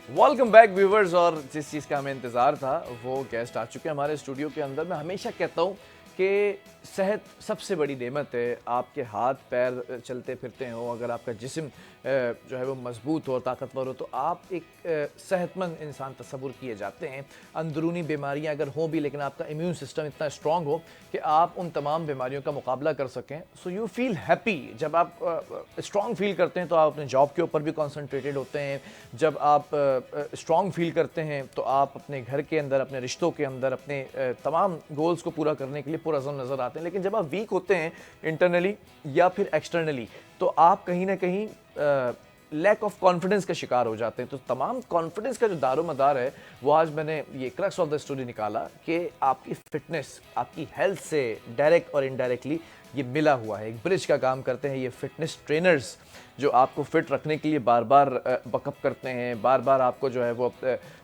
Welcome back viewers. और जिस चीज़ का हमें इंतज़ार था वो गेस्ट आ चुके हैं हमारे स्टूडियो के अंदर। मैं हमेशा कहता हूँ कि सेहत सबसे बड़ी नेमत है। आपके हाथ पैर चलते फिरते हो, अगर आपका जिस्म जो है वो मजबूत हो और ताकतवर हो तो आप एक सेहतमंद इंसान तस्वुर किए जाते हैं। अंदरूनी बीमारियां अगर हों भी, लेकिन आपका इम्यून सिस्टम इतना स्ट्रॉन्ग हो कि आप उन तमाम बीमारियों का मुकाबला कर सकें। So you feel happy. जब आप स्ट्रॉन्ग फील करते हैं तो आप अपने जॉब के ऊपर भी कॉन्सनट्रेटेड होते हैं। जब आप स्ट्रॉन्ग फील करते हैं तो आप अपने घर के अंदर, अपने रिश्तों के अंदर, अपने तमाम गोल्स को पूरा करने के लिए पुरअज़म नज़र आते हैं। लेकिन जब आप वीक होते हैं इंटरनली या फिर एक्सटर्नली तो आप कहीं ना कहीं लैक ऑफ कॉन्फिडेंस का शिकार हो जाते हैं। तो तमाम कॉन्फिडेंस का जो दारोमदार है वो आज मैंने ये क्रक्स ऑफ द स्टोरी निकाला कि आपकी फिटनेस आपकी हेल्थ से डायरेक्ट और इनडायरेक्टली ये मिला हुआ है। एक ब्रिज का काम करते हैं ये फिटनेस ट्रेनर्स, जो आपको फिट रखने के लिए बार बार बकअप करते हैं, बार बार आपको जो है वो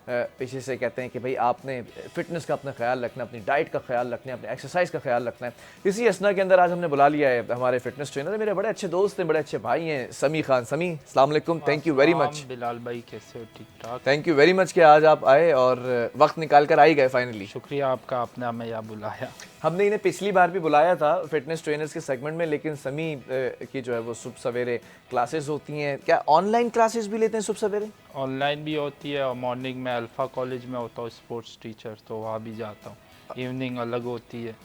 पीछे से कहते हैं कि भाई आपने फिटनेस का अपना ख्याल रखना, अपनी डाइट का ख्याल रखना है, अपने एक्सरसाइज का ख्याल रखना है। इसी असना के अंदर आज हमने बुला लिया है हमारे फिटनेस ट्रेनर, मेरे बड़े अच्छे दोस्त हैं, बड़े अच्छे भाई हैं, समी खान। समी, अस्सलाम वालेकुम, thank you very much. Bilal भाई कैसे हो? ठीक ठाक। थैंक यू वेरी मच कि आज आप आए और वक्त निकाल कर आ ही गए फाइनली। शुक्रिया आपका, आपने हमें यहाँ बुलाया। हमने इन्हें पिछली बार भी बुलाया था फिटनेस ट्रेनर्स के सेगमेंट में, लेकिन समी की जो है वो सुबह सवेरे क्लासेस होती हैं। क्या ऑनलाइन क्लासेस भी लेते हैं सुबह सवेरे? ऑनलाइन भी होती है और मॉर्निंग में अल्फ़ा कॉलेज में होता हूँ स्पोर्ट्स टीचर, तो वहाँ भी जाता हूँ। इवनिंग अलग होती है।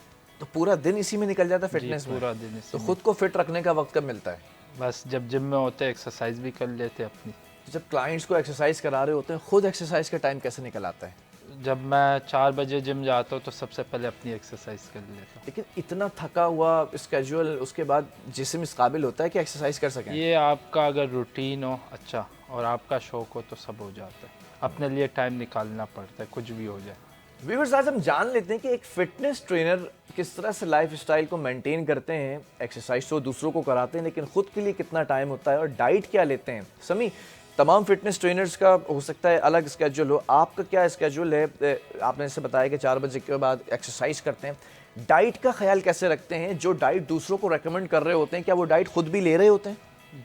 तो पूरा दिन इसी में निकल जाता है फिटनेस में? पूरा दिन इसी तो में। खुद को फिट रखने का वक्त कब मिलता है? बस जब जिम में होते एक्सरसाइज भी कर लेते अपनी। तो जब क्लाइंट्स को एक्सरसाइज करा रहे होते हैं, खुद एक्सरसाइज का टाइम कैसे निकल आता है? जब मैं 4 बजे जिम जाता हूँ तो सबसे पहले अपनी एक्सरसाइज कर लेता हूँ। लेकिन इतना थका हुआ स्केड्यूल, उसके बाद जिस्म इस काबिल होता है कि एक्सरसाइज कर सकें? ये आपका अगर रूटीन हो अच्छा और आपका शौक हो तो सब हो जाता है। अपने लिए टाइम निकालना पड़ता है, कुछ भी हो जाए। व्यूअर्स, आज हम जान लेते हैं कि एक फिटनेस ट्रेनर किस तरह से लाइफ स्टाइल को मेंटेन करते हैं। एक्सरसाइज तो दूसरों को कराते हैं, लेकिन खुद के लिए कितना टाइम होता है और डाइट क्या लेते हैं। समी, तमाम फिटनेस ट्रेनर्स का हो सकता है अलग स्केड्यूल हो, आपका क्या स्केड्यूल है? आपने जैसे बताया कि 4 बजे के बाद एक्सरसाइज करते हैं, डाइट का ख्याल कैसे रखते हैं? जो डाइट दूसरों को रेकमेंड कर रहे होते हैं, क्या वो डाइट खुद भी ले रहे होते हैं?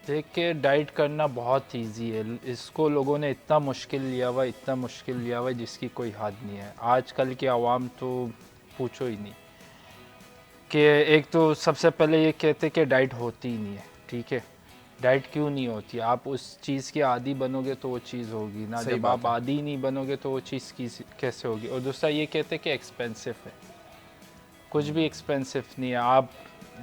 देखिए, डाइट करना बहुत इजी है। इसको लोगों ने इतना मुश्किल लिया हुआ, इतना मुश्किल लिया हुआ जिसकी कोई हद नहीं है। आजकल की आवाम तो पूछो ही नहीं। कि एक तो सबसे पहले ये कहते कि डाइट होती ही नहीं है। ठीक है, डाइट क्यों नहीं होती? आप उस चीज़ के आदी बनोगे तो वो चीज़ होगी ना। जब आप आदी नहीं बनोगे तो वो चीज़ की कैसे होगी? और दूसरा ये कहते कि एक्सपेंसिव है। कुछ भी एक्सपेंसिव नहीं है। आप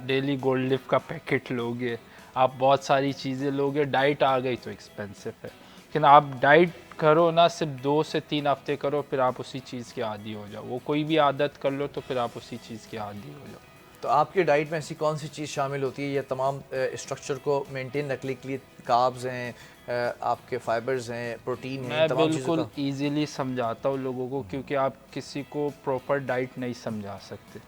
डेली गोल्ड लिफ का पैकेट लोगे, आप बहुत सारी चीज़ें लोगे, डाइट आ गई तो एक्सपेंसिव है। लेकिन आप डाइट करो ना, सिर्फ 2 से 3 हफ्ते करो, फिर आप उसी चीज़ के आदी हो जाओ। वो कोई भी आदत कर लो तो फिर आप उसी चीज़ के आदी हो जाओ। तो आपकी डाइट में ऐसी कौन सी चीज़ शामिल होती है ये तमाम स्ट्रक्चर को मेंटेन रखने के लिए? कार्ब्स हैं, आपके फाइबर्स हैं, प्रोटीन है, मैं तमाम बिल्कुल चीज़ों का? ईजीली समझाता हूँ लोगों को, क्योंकि आप किसी को प्रॉपर डाइट नहीं समझा सकते,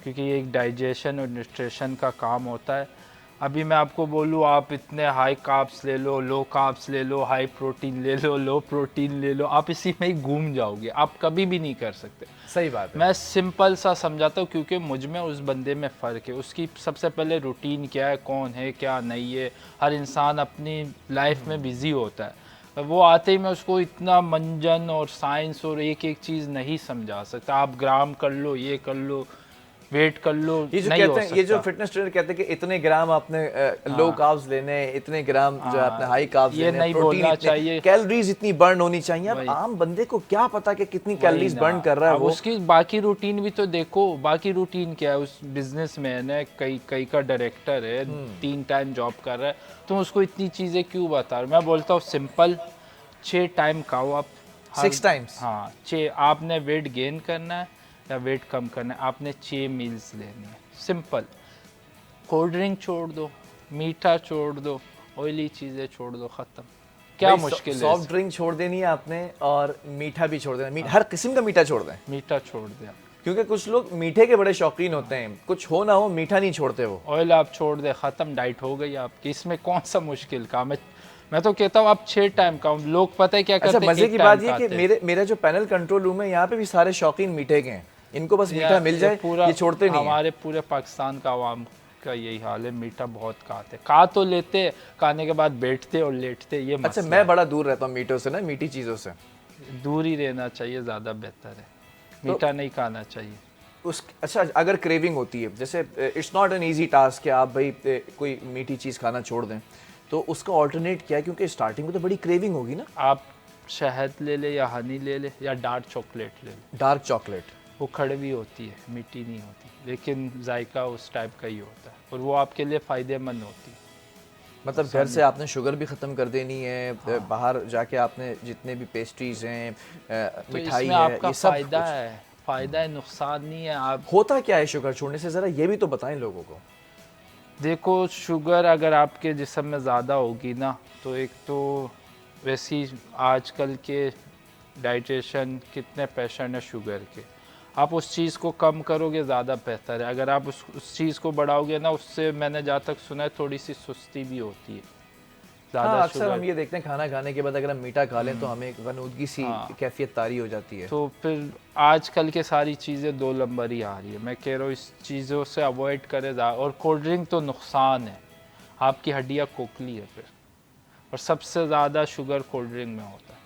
क्योंकि ये एक डाइजेशन और न्यूट्रिशन का काम होता है। अभी मैं आपको बोलूँ आप इतने हाई कार्ब्स ले लो, लो कार्ब्स ले लो, हाई प्रोटीन ले लो, लो प्रोटीन ले लो, आप इसी में ही घूम जाओगे। आप कभी भी नहीं कर सकते। सही बात है। मैं सिंपल सा समझाता हूँ, क्योंकि मुझ में उस बंदे में फ़र्क है। उसकी सबसे पहले रूटीन क्या है, कौन है क्या नहीं है। हर इंसान अपनी लाइफ में बिज़ी होता है। वो आते ही मैं उसको इतना मंजन और साइंस और एक एक चीज़ नहीं समझा सकता। आप ग्राम कर लो, ये कर लो, वेट कर लो, ये जो नहीं कहते हो हैं, ये जो सकता। फिटनेस ट्रेनर कहते हैं कि इतने ग्राम आपने लो कार्ब्स लेने हैं, इतने ग्राम जो है आपने हाई कार्ब्स ये लेने हैं, नहीं प्रोटीन बोलना इतने, चाहिए। कैलोरीज इतनी बर्न होनी चाहिए। अब वही। आम बंदे को क्या पता कि कितनी वही कैलोरीज ना। बर्न कर रहा है अब वो? उसकी बाकी रूटीन भी तो देखो। बाकी रूटीन क्या है? उस बिजनेसमैन है, कई का डायरेक्टर है, 3 टाइम जॉब कर रहा है, तो उसको इतनी चीज़ें क्यों बता रहे? मैं बोलता हूँ सिंपल, 6 टाइम खाओ आप। 6 टाइम्स? हाँ, 6। आपने वेट गेन करना है या वेट कम करना है, आपने 6 मील्स लेनी है। सिंपल। कोल्ड ड्रिंक छोड़ दो, मीठा छोड़ दो, ऑयली चीज़ें छोड़ दो, ख़त्म। क्या मुश्किल है? सॉफ्ट ड्रिंक छोड़ देनी है आपने और मीठा भी छोड़ देना। हर किस्म का मीठा छोड़ दें, मीठा छोड़ दिया। क्योंकि कुछ लोग मीठे के बड़े शौकीन होते हैं, कुछ हो ना हो मीठा नहीं छोड़ते वो। ऑयल आप छोड़ दे, ख़त्म, डाइट हो गई आपकी। इसमें कौन सा मुश्किल काम है? मैं तो कहता हूँ आप 6 टाइम खाओ। लोग पता है क्या अच्छा, करते हैं? मजे एक की टाइम बात ये कि खाते हैं। मेरा जो पैनल कंट्रोल रूम है, यहाँ पे भी सारे शौकीन मीठे के हैं। इनको बस मीठा मिल जाए, पूरा ये छोड़ते नहीं है। हमारे पूरे पाकिस्तान का आवाम का यही हाल है, मीठा बहुत खाते, खा तो लेते, खाने के बाद बैठते और लेटते, ये अच्छा, मसला मैं बड़ा दूर रहता हूँ मीठों से ना, मीठी चीज़ों से। है। दूर ही रहना चाहिए, ज़्यादा बेहतर है, मीठा नहीं खाना चाहिए। उस अच्छा, अगर क्रेविंग होती है, जैसे it's not an easy task कि आप भाई कोई मीठी चीज़ खाना छोड़ दें, तो उसका ऑल्टरनेट क्या है? क्योंकि स्टार्टिंग में तो बड़ी क्रेविंग होगी ना। आप शहद ले ले या हनी ले ले या डार्क चॉकलेट ले ले, डार्क चॉकलेट। वो कड़वी होती है, मीठी नहीं होती, लेकिन जायका उस टाइप का ही होता है और वो आपके लिए फ़ायदेमंद होती है। मतलब घर से आपने शुगर भी ख़त्म कर देनी है, बाहर जाके आपने जितने भी पेस्ट्रीज हैं, तो मिठाई इसमें है, आपका ये सब फ़ायदा कुछ। है, फ़ायदा है, नुकसान नहीं है। आप होता क्या है शुगर छोड़ने से, ज़रा ये भी तो बताएं लोगों को। देखो, शुगर अगर आपके जिस्म में ज़्यादा होगी ना, तो एक तो वैसी आजकल के डाइटेशन कितने पेशेंट है शुगर के, आप उस चीज़ को कम करोगे ज़्यादा बेहतर है। अगर आप उस चीज़ को बढ़ाओगे ना, उससे मैंने जहाँ तक सुना है थोड़ी सी सुस्ती भी होती है, ज़्यादा हाँ, अक्सर हम शुगर। ये देखते हैं खाना खाने के बाद अगर हम मीठा खा लें तो हमें एक गनूदगी सी कैफियत तारी हो जाती है। तो फिर आजकल के सारी चीज़ें 2 नंबर ही आ रही है। मैं कह रहा हूँ इस चीज़ों से अवॉइड करें और कोल्ड ड्रिंक तो नुकसान है, आपकी हड्डियाँ खोखली है फिर, और सबसे ज़्यादा शुगर कोल्ड ड्रिंक में होता है।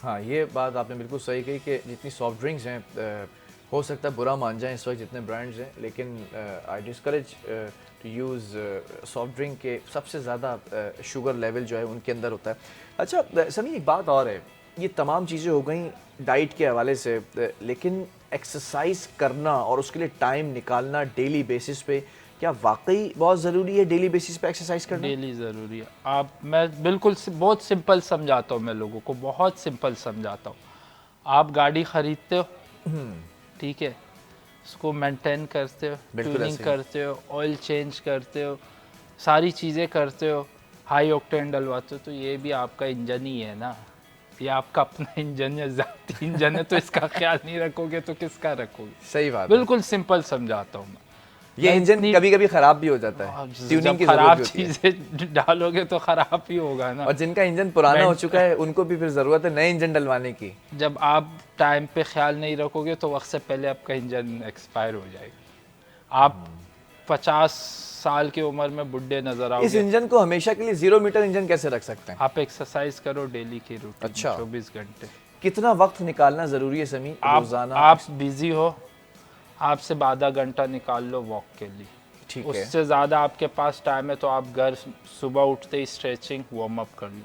हाँ, ये बात आपने बिल्कुल सही कही कि जितनी सॉफ्ट ड्रिंक्स हैं, हो सकता है बुरा मान जाएं इस वक्त जितने ब्रांड्स हैं, लेकिन I discourage to use soft drink के सबसे ज़्यादा शुगर लेवल जो है उनके अंदर होता है। अच्छा समी, एक बात और है, ये तमाम चीज़ें हो गई डाइट के हवाले से, लेकिन एक्सरसाइज करना और उसके लिए टाइम निकालना डेली बेसिस पे, क्या वाकई बहुत ज़रूरी है डेली बेसिस पे एक्सरसाइज करना? डेली ज़रूरी है। मैं बिल्कुल बहुत सिंपल समझाता हूँ, मैं लोगों को बहुत सिंपल समझाता हूँ। आप गाड़ी ख़रीदते हो, ठीक है, उसको मेंटेन करते हो, बिल्कुल ट्यूनिंग ऐसे ही। करते हो, ऑयल चेंज करते हो, सारी चीज़ें करते हो, हाई ऑक्टेन डलवाते हो, तो ये भी आपका इंजन ही है ना, ये आपका अपना इंजन है, ज़ाती इंजन है, तो इसका ख्याल नहीं रखोगे तो किसका रखोगे। सही बात है। बिल्कुल सिंपल समझाता हूँ ये मैं इंजन इतनी कभी कभी ख़राब भी हो जाता है, ट्यूनिंग जब की ज़रूरत खराब भी होती है। चीज़ें डालोगे तो ख़राब ही होगा ना। और जिनका इंजन पुराना हो मेंट- चुका है उनको भी फिर ज़रूरत है नए इंजन डलवाने की। जब आप टाइम पे ख्याल नहीं रखोगे तो वक्त से पहले आपका इंजन एक्सपायर हो जाएगा, आप 50 साल की उम्र में बुढ़े नजर इस आओगे। इंजन को हमेशा के लिए 0 मीटर इंजन कैसे रख सकते हैं? आप एक्सरसाइज करो डेली की रूटीन, अच्छा। 24 घंटे। कितना वक्त निकालना ज़रूरी है समी रोज़ाना? आप बिजी हो, आप सिर्फ आधा घंटा निकाल लो वॉक के लिए, ठीक है। उससे ज़्यादा आपके पास टाइम है तो आप घर सुबह उठते ही स्ट्रेचिंग वार्म अप कर लो,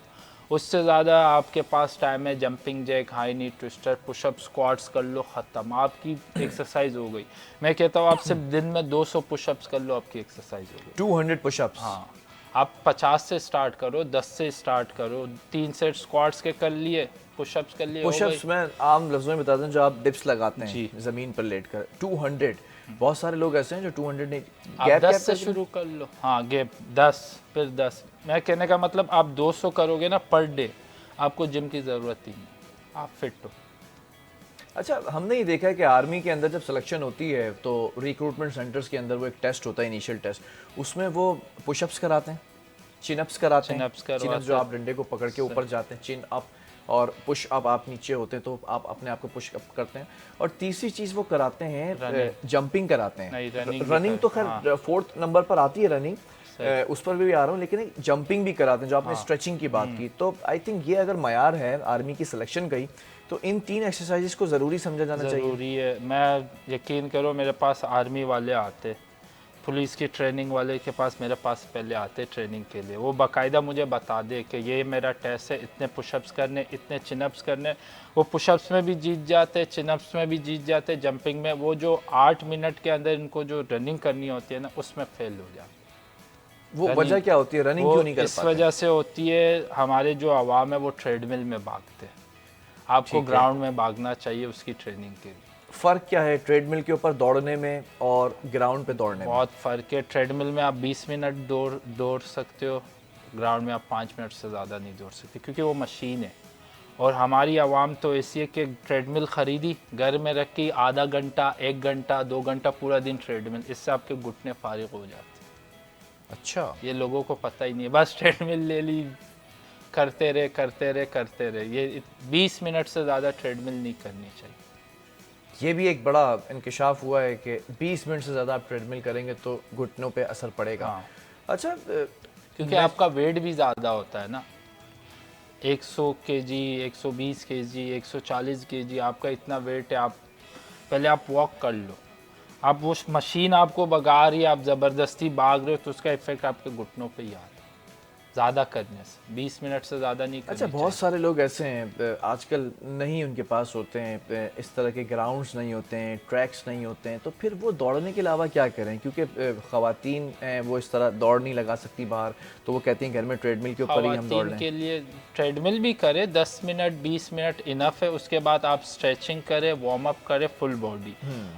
उससे ज़्यादा आपके पास टाइम है जंपिंग जैक, हाई नी ट्विस्टर, पुशअप, स्क्वाट्स कर लो, ख़त्म, आपकी एक्सरसाइज हो गई। मैं कहता हूँ आप सिर्फ दिन में 200 पुशअप्स कर लो, आपकी एक्सरसाइज हो गई। 200 पुशअप्स? हाँ, आप 50 से स्टार्ट करो, 10 से स्टार्ट करो, 3 सेट स्क्वाट्स के कर लिए, पुशअप्स कर लिए, हो गई। पुशअप्स में आम लफ्ज़ों में बताते हैं जो आप डिप्स लगाते हैं जी। ज़मीन पर लेट कर, 200। बहुत सारे लोग ऐसे हैं जो 200 नहीं, आप गैप 10 गैप से शुरू कर लो। हाँ, गैप 10, फिर 10। मैं कहने का मतलब आप 200 करोगे ना पर डे, आपको जिम की ज़रूरत ही नहीं, आप फिट हो। अच्छा, हमने ये देखा है कि आर्मी के अंदर जब सिलेक्शन होती है तो रिक्रूटमेंट सेंटर्स के अंदर वो एक टेस्ट होता है, इनिशियल टेस्ट, उसमें वो पुशअप्स कराते हैं, चिनअप्स कराते हैं। चिन-अप्स करवाते चिनअप्स जो हैं। आप डंडे को पकड़ के ऊपर जाते हैं, चिन अप, और पुश अप आप नीचे होते हैं तो आप अपने आप को पुश अप करते हैं। और तीसरी चीज़ वो कराते हैं, जंपिंग कराते हैं। नहीं, रनिंग भी रनिंग तो खैर हाँ। 4th नंबर पर आती है रनिंग, उस पर भी आ रहा हूँ, लेकिन एक जंपिंग भी कराते हैं जो आपने स्ट्रेचिंग की बात की। तो आई थिंक ये अगर मयार है आर्मी की सिलेक्शन का ही, तो इन 3 एक्सरसाइजेस को ज़रूरी समझा जाना चाहिए। ज़रूरी है। मैं यकीन करो, मेरे पास आर्मी वाले आते, पुलिस की ट्रेनिंग वाले के पास मेरे पास पहले आते ट्रेनिंग के लिए, वो बाकायदा मुझे बता दे कि ये मेरा टेस्ट है, इतने पुशअप्स करने, इतने चिनअप्स करने। वो पुशअप्स में भी जीत जाते, चिनअप्स में भी जीत जाते, जंपिंग में वो जो 8 मिनट के अंदर इनको जो रनिंग करनी होती है ना, उसमें फेल हो जाते। वो वजह क्या होती है, रनिंग क्यों नहीं कर इस पाते? वजह से होती है, हमारे जो आवाम है वो ट्रेडमिल में भागते हैं, आपको ग्राउंड में भागना चाहिए उसकी ट्रेनिंग के लिए। फ़र्क क्या है ट्रेडमिल के ऊपर दौड़ने में और ग्राउंड पे दौड़ने में? बहुत फ़र्क है। ट्रेडमिल में आप 20 मिनट दौड़ सकते हो, ग्राउंड में आप 5 मिनट से ज़्यादा नहीं दौड़ सकते, क्योंकि वो मशीन है। और हमारी आवाम तो ऐसी है कि ट्रेडमिल ख़रीदी, घर में रखी, आधा घंटा, 1 घंटा, 2 घंटा पूरा दिन ट्रेडमिल, इससे आपके घुटने फारिग हो जाते हैं। अच्छा। ये लोगों को पता ही नहीं है, बस ट्रेडमिल ले ली, करते रहे। ये 20 मिनट से ज़्यादा ट्रेडमिल नहीं करनी चाहिए। ये भी एक बड़ा इंकशाफ हुआ है कि 20 मिनट से ज़्यादा आप ट्रेडमिल करेंगे तो घुटनों पे असर पड़ेगा। हाँ। अच्छा, क्योंकि आपका वेट भी ज़्यादा होता है ना, 100 केजी, 120 केजी, 140 केजी आपका इतना वेट है। आप पहले आप वॉक कर लो, आप वो मशीन आपको भगा रही है, आप ज़बरदस्ती भाग रहे हो तो उसका इफेक्ट आपके घुटनों पे ही आता है ज़्यादा करने से। 20 मिनट से ज़्यादा नहीं करनी अच्छा, बहुत सारे लोग ऐसे हैं आजकल नहीं उनके पास होते हैं इस तरह के ग्राउंड्स नहीं होते हैं, ट्रैक्स नहीं होते हैं, तो फिर वो दौड़ने के अलावा क्या करें? क्योंकि ख़वातीन हैं वो इस तरह दौड़ नहीं लगा सकती बाहर, तो वो कहती हैं घर में ट्रेडमिल के ऊपर ही हम दौड़ ख़वातीन लें। के लिए ट्रेडमिल भी करें, 10 मिनट 20 मिनट इनफ है। उसके बाद आप स्ट्रेचिंग करें, वार्म अप करें फुल बॉडी।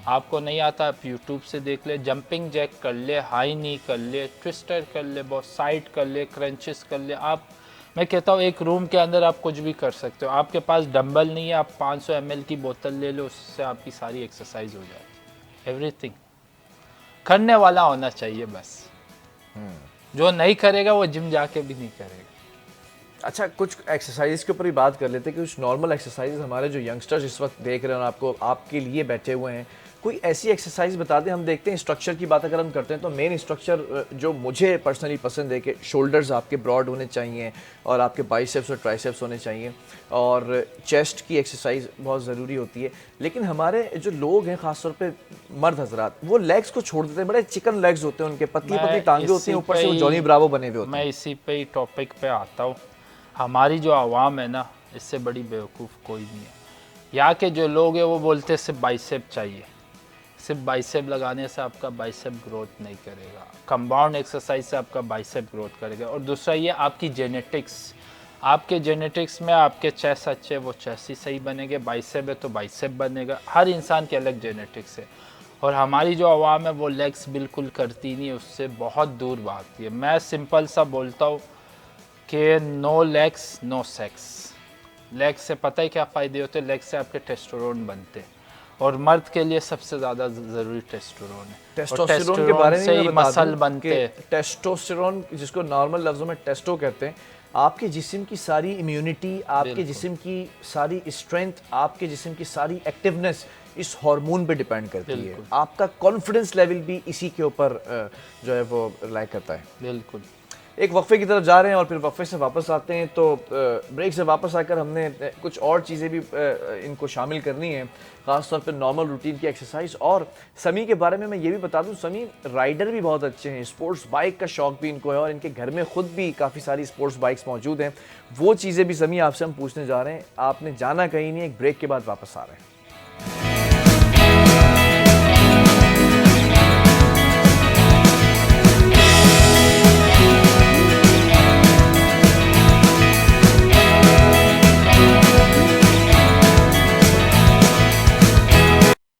आपको नहीं आता आप यूट्यूब से देख ले, जंपिंग जैक कर ले, हाई नी कर ले, ट्विस्टर कर ले, बहुत साइड कर ले, क्रंचेस कर ले। आप, मैं कहता हूँ एक रूम के अंदर आप कुछ भी कर सकते हो। आपके पास डंबल नहीं है, आप 500 ml की बोतल ले लो, उससे आपकी सारी एक्सरसाइज हो जाती है। एवरीथिंग करने वाला होना चाहिए बस। जो नहीं करेगा वो जिम जाके भी नहीं करेगा। अच्छा, कुछ एक्सरसाइज के ऊपर ही बात कर लेते हैं कि कुछ नॉर्मल एक्सरसाइज हमारे जो यंगस्टर्स इस वक्त देख रहे हैं और आपको आपके लिए बैठे हुए हैं, कोई ऐसी एक्सरसाइज बता दें। हम देखते हैं स्ट्रक्चर की बात अगर हम करते हैं तो मेन स्ट्रक्चर जो मुझे पर्सनली पसंद है कि शोल्डर्स आपके ब्रॉड होने चाहिए और आपके बाइसेप्स और ट्राइसेप्स होने चाहिए, और चेस्ट की एक्सरसाइज बहुत ज़रूरी होती है। लेकिन हमारे जो लोग हैं ख़ासतौर पे मर्द हजरात, वो लेग्स को छोड़ देते हैं, बड़े चिकन लेग्स होते हैं उनके, पतली पतली टांगे होती हैं, ऊपर से वो जॉनी ब्रावो बने हुए होते हैं। मैं इसी पे ही टॉपिक पे आता हूँ। हमारी जो आवाम है ना, इससे बड़ी बेवकूफ़ कोई नहीं है। यहाँ के जो लोग हैं वो बोलते हैं सिर्फ बाइसेप चाहिए। सिर्फ बाइसेप लगाने से आपका बाइसेप ग्रोथ नहीं करेगा, कंपाउंड एक्सरसाइज से आपका बाइसेप ग्रोथ करेगा। और दूसरा ये आपकी जेनेटिक्स, आपके जेनेटिक्स में आपके चेस्ट अच्छे, वो चेस्ट ही सही बनेंगे। बाइसेप है तो बाइसेप बनेगा। हर इंसान के अलग जेनेटिक्स है। और हमारी जो आवाम है वो लेग्स बिल्कुल करती नहीं है, उससे बहुत दूर भागती है। मैं सिंपल सा बोलता हूँ कि no legs no sex. Legs से पता ही क्या फ़ायदे होते हैं? लेग्स से आपके टेस्टोस्टेरोन बनते हैं, और मर्द के लिए सबसे ज़्यादा ज़रूरी टेस्टोस्टेरोन है। टेस्टोस्टेरोन के बारे में से ही मैं बता मसल दूं बनते कि हैं। टेस्टोस्टेरोन, जिसको नॉर्मल लफ्ज़ों में टेस्टो कहते हैं, आपके जिस्म की सारी इम्यूनिटी, आपके जिस्म की सारी स्ट्रेंथ, आपके जिस्म की सारी एक्टिवनेस इस हार्मोन पे डिपेंड करती है। आपका कॉन्फिडेंस लेवल भी इसी के ऊपर जो है वो रिलाई करता है। बिल्कुल। एक वक्फे की तरफ जा रहे हैं और फिर वक्फे से वापस आते हैं, तो ब्रेक से वापस आकर हमने कुछ और चीज़ें भी इनको शामिल करनी है, ख़ासतौर पर नॉर्मल रूटीन की एक्सरसाइज। और समी के बारे में मैं ये भी बता दूं, समी राइडर भी बहुत अच्छे हैं, स्पोर्ट्स बाइक का शौक़ भी इनको है और इनके घर में ख़ुद भी काफ़ी सारी स्पोर्ट्स बाइक्स मौजूद हैं। वो चीज़ें भी समी आपसे हम पूछने जा रहे हैं। आपने जाना कहीं नहीं, एक ब्रेक के बाद वापस आ रहे हैं।